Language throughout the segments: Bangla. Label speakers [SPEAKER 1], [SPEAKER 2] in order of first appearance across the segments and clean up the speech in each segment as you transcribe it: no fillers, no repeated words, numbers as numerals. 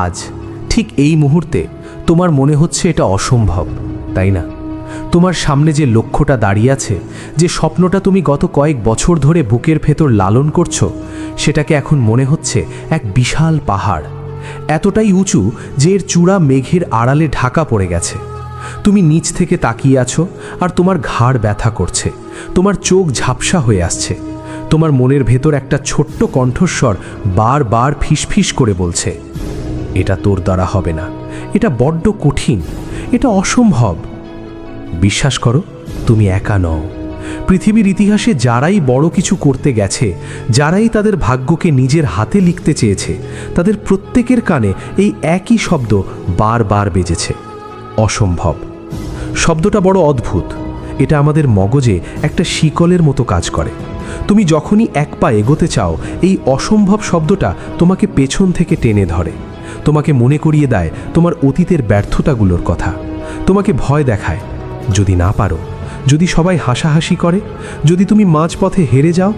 [SPEAKER 1] আজ ঠিক এই মুহূর্তে তোমার মনে হচ্ছে এটা অসম্ভব, তাই না? তোমার সামনে যে লক্ষ্যটা দাঁড়িয়ে আছে, যে স্বপ্নটা তুমি গত কয়েক বছর ধরে বুকের ভেতর লালন করছো, সেটাকে এখন মনে হচ্ছে এক বিশাল পাহাড়, এতটাই উঁচু যে এর চূড়া মেঘের আড়ালে ঢাকা পড়ে গেছে। তুমি নিচ থেকে তাকিয়ে আছো আর তোমার ঘাড় ব্যথা করছে, তোমার চোখ ঝাপসা হয়ে আসছে। তোমার মনের ভেতর একটা ছোট্ট কণ্ঠস্বর বারবার ফিসফিস করে বলছে, এটা তোর দ্বারা হবে না, এটা বড্ড কঠিন, এটা অসম্ভব। বিশ্বাস করো, তুমি একা নও। পৃথিবীর ইতিহাসে যারাই বড় কিছু করতে গেছে, যারাই তাদের ভাগ্যকে নিজের হাতে লিখতে চেয়েছে, তাদের প্রত্যেকের কানে এই একই শব্দ বারবার বেজেছে, অসম্ভব। শব্দটা বড় অদ্ভুত। এটা আমাদের মগজে একটা শিকলের মতো কাজ করে। তুমি যখনই এক পা এগোতে চাও, এই অসম্ভব শব্দটা তোমাকে পেছন থেকে টেনে ধরে, তোমাকে মনে করিয়ে দেয় তোমার অতীতের ব্যর্থতাগুলোর কথা, তোমাকে ভয় দেখায়, যদি না পারো, যদি সবাই হাসাহাসি করে, যদি তুমি মাঝপথে হেরে যাও।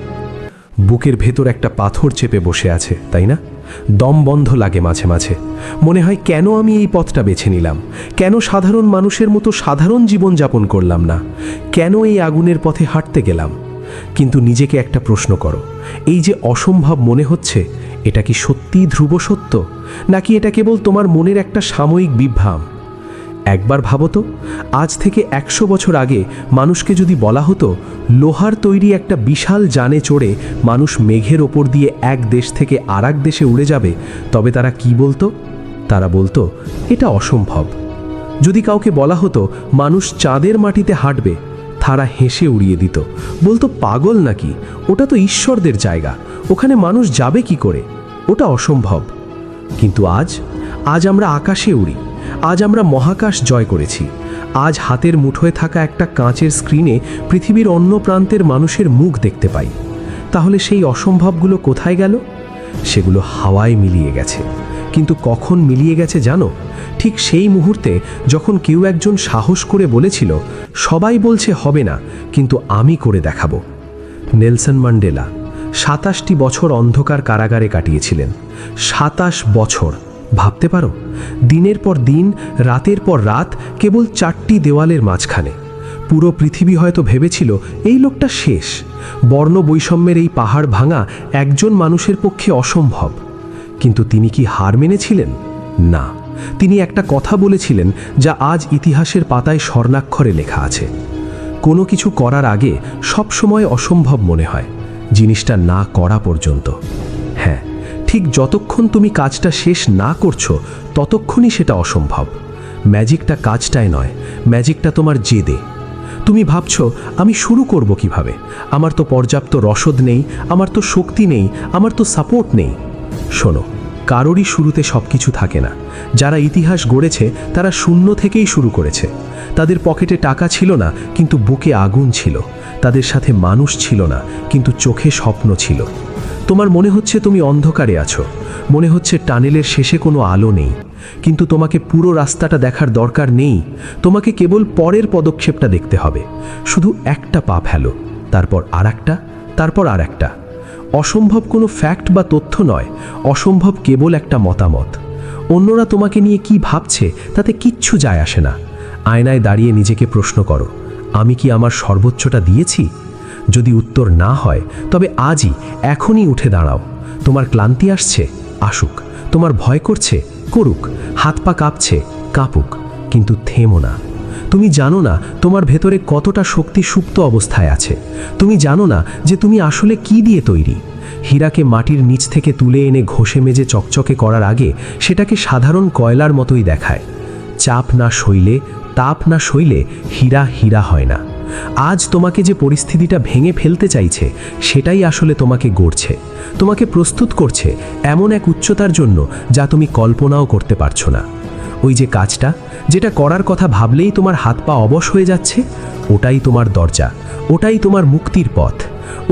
[SPEAKER 1] বুকের ভেতর একটা পাথর চেপে বসে আছে, তাই না? দম বন্ধ লাগে মাঝে মাঝে। মনে হয়, কেন আমি এই পথটা বেছে নিলাম? কেন সাধারণ মানুষের মতো সাধারণ জীবনযাপন করলাম না? কেন এই আগুনের পথে হাঁটতে গেলাম? কিন্তু নিজেকে একটা প্রশ্ন করো, এই যে অসম্ভব মনে হচ্ছে, এটা কি সত্যিই ধ্রুব সত্য, নাকি এটা কেবল তোমার মনের একটা সাময়িক বিভ্রাম? একবার ভাবো তো, আজ থেকে 100 বছর আগে মানুষকে যদি বলা হতো লোহার তৈরি একটা বিশাল যানে চড়ে মানুষ মেঘের ওপর দিয়ে এক দেশ থেকে আরেক দেশে উড়ে যাবে, তবে তারা কি বলতো? তারা বলতো, এটা অসম্ভব। যদি কাউকে বলা হতো মানুষ চাঁদের মাটিতে হাঁটবে, তারা হেসে উড়িয়ে দিত, বলতো, পাগল নাকি, ওটা তো ঈশ্বরদের জায়গা, ওখানে মানুষ যাবে কি করে, ওটা অসম্ভব। কিন্তু আজ আমরা আকাশে উড়ি, আজ আমরা মহাকাশ জয় করেছি। আজ হাতের মুঠোয় থাকা একটা কাঁচের স্ক্রিনে পৃথিবীর অন্য প্রান্তের মানুষের মুখ দেখতে পাই। তাহলে সেই অসম্ভবগুলো কোথায় গেল? সেগুলো হাওয়ায় মিলিয়ে গেছে। কিন্তু কখন মিলিয়ে গেছে জানো? ঠিক সেই মুহূর্তে যখন কেউ একজন সাহস করে বলেছিল, সবাই বলছে হবে না, কিন্তু আমি করে দেখাবো। নেলসন ম্যান্ডেলা 27টি বছর অন্ধকার কারাগারে কাটিয়েছিলেন। 27 বছর, ভাবতে পারো? দিনের পর দিন, রাতের পর রাত, কেবল 4টি দেওয়ালের মাঝখানে। পুরো পৃথিবী হয়তো ভেবেছিল এই লোকটা শেষ। বর্ণ বৈষম্যের এই পাহাড় ভাঙা একজন মানুষের পক্ষে অসম্ভব। কিন্তু তিনি কি হার মেনেছিলেন? না, তিনি একটা কথা বলেছিলেন যা আজ ইতিহাসের পাতায় স্বর্ণাক্ষরে লেখা আছে। কোনো কিছু করার আগে সব সময় অসম্ভব মনে হয়, জিনিসটা না করা পর্যন্ত। হ্যাঁ, ঠিক যতক্ষণ তুমি কাজটা শেষ না করছো, ততক্ষণই সেটা অসম্ভব। ম্যাজিকটা কাজটায় নয়, ম্যাজিকটা তোমার জেদে। তুমি ভাবছো, আমি শুরু করব কিভাবে? আমার তো পর্যাপ্ত রসদ নেই, আমার তো শক্তি নেই, আমার তো সাপোর্ট নেই। শোনো, কারোরই শুরুতে সব কিছু থাকে না। যারা ইতিহাস গড়েছে তারা শূন্য থেকেই শুরু করেছে। তাদের পকেটে টাকা ছিল না, কিন্তু বুকে আগুন ছিল। তাদের সাথে মানুষ ছিল না, কিন্তু চোখে স্বপ্ন ছিল। তোমার মনে হচ্ছে তুমি অন্ধকারে আছো, মনে হচ্ছে টানেলের শেষে কোনো আলো নেই, কিন্তু তোমাকে পুরো রাস্তাটা দেখার দরকার নেই। তোমাকে কেবল পরের পদক্ষেপটা দেখতে হবে। শুধু একটা পা ফেলো, তারপর আরেকটা, তারপর আরেকটা। অসম্ভব কোনো ফ্যাক্ট বা তথ্য নয়, অসম্ভব কেবল একটা মতামত। অন্যরা তোমাকে নিয়ে কি ভাবছে তাতে কিচ্ছু যায় আসে না। আয়নায় দাঁড়িয়ে নিজেকে প্রশ্ন করো, আমি কি আমার সর্বোচ্চটা দিয়েছি? যদি উত্তর না হয়, তবে আজই, এখনই উঠে দাঁড়াও। তোমার ক্লান্তি আসছে, আসুক। তোমার ভয় করছে, করুক। হাত পা কাঁপছে, কাঁপুক, কিন্তু থেমো না। তুমি জানো না তোমার ভেতরে কতটা শক্তি সুপ্ত অবস্থায় আছে। তুমি জানো না যে তুমি আসলে কি দিয়ে তৈরি। হীরাকে মাটির নিচ থেকে তুলে এনে ঘষে মেজে চকচকে করার আগে সেটাকে সাধারণ কয়লার মতোই দেখায়। চাপ না সইলে, তাপ না সইলে হীরা হীরা হয় না। আজ তোমাকে যে পরিস্থিতিটা ভেঙে ফেলতে চাইছে, সেটাই আসলে তোমাকে গড়ছে, তোমাকে প্রস্তুত করছে এমন এক উচ্চতার জন্য যা তুমি কল্পনাও করতে পারছো না। ওই যে কাজটা, যেটা করার কথা ভাবলেই তোমার হাত পা অবশ হয়ে যাচ্ছে, ওটাই তোমার দরজা, ওটাই তোমার মুক্তির পথ।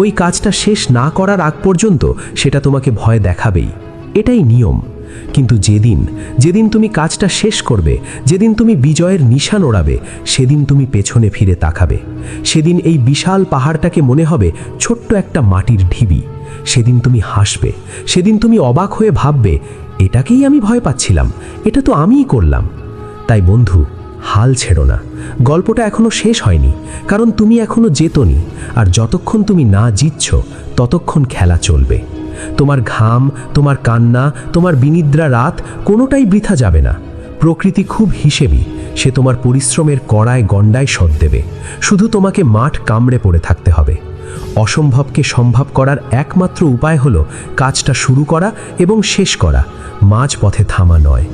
[SPEAKER 1] ওই কাজটা শেষ না করার আগ পর্যন্ত সেটা তোমাকে ভয় দেখাবেই, এটাই নিয়ম। কিন্তু যেদিন তুমি কাজটা শেষ করবে, যেদিন তুমি বিজয়ের নিশান ওড়াবে, সেদিন তুমি পেছনে ফিরে তাকাবে। সেদিন এই বিশাল পাহাড়টাকে মনে হবে ছোট্ট একটা মাটির ঢিবি,
[SPEAKER 2] সেদিন তুমি হাসবে, সেদিন তুমি অবাক হয়ে ভাববে, এটাকেই আমি ভয় পাচ্ছিলাম, এটা তো আমিই করলাম। তাই বন্ধু, হাল ছেড়ো না। গল্পটা এখনো শেষ হয়নি, কারণ তুমি এখনো জেতনি। আর যতক্ষণ তুমি না জিতছ, ততক্ষণ খেলা চলবে। তোমার ঘাম, তোমার কান্না, তোমার বিনিদ্রা রাত কোনোটাই বৃথা যাবে না। প্রকৃতি খুব হিসেবি, সে তোমার পরিশ্রমের কড়ায় গণ্ডায় শোধ দেবে। শুধু তোমাকে মাঠ কামড়ে পড়ে থাকতে হবে। অসম্ভবকে সম্ভব করার একমাত্র উপায় হলো কাজটা শুরু করা এবং শেষ করা, মাঝপথে থামা নয়।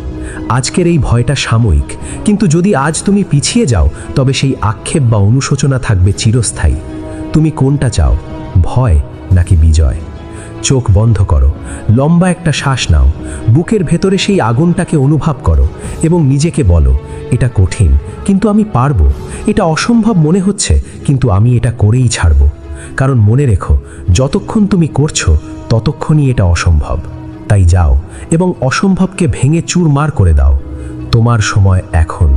[SPEAKER 2] আজকের এই ভয়টা সাময়িক, কিন্তু যদি আজ তুমি পিছিয়ে যাও, তবে সেই আক্ষেপ বা অনুশোচনা থাকবে চিরস্থায়ী। তুমি কোনটা চাও, ভয় নাকি বিজয়? চোখ বন্ধ করো, লম্বা একটা শ্বাস নাও, বুকের ভেতরে সেই আগুনটাকে অনুভব করো এবং নিজেকে বলো, এটা কঠিন কিন্তু আমি পারবো। এটা অসম্ভব মনে হচ্ছে, কিন্তু আমি এটা করেই ছাড়ব। কারণ মনে রেখো, যতক্ষণ তুমি করছো ততক্ষণই এটা অসম্ভব। তাই যাও এবং অসম্ভবকে ভেঙে চুরমার করে দাও। তোমার সময় এখন।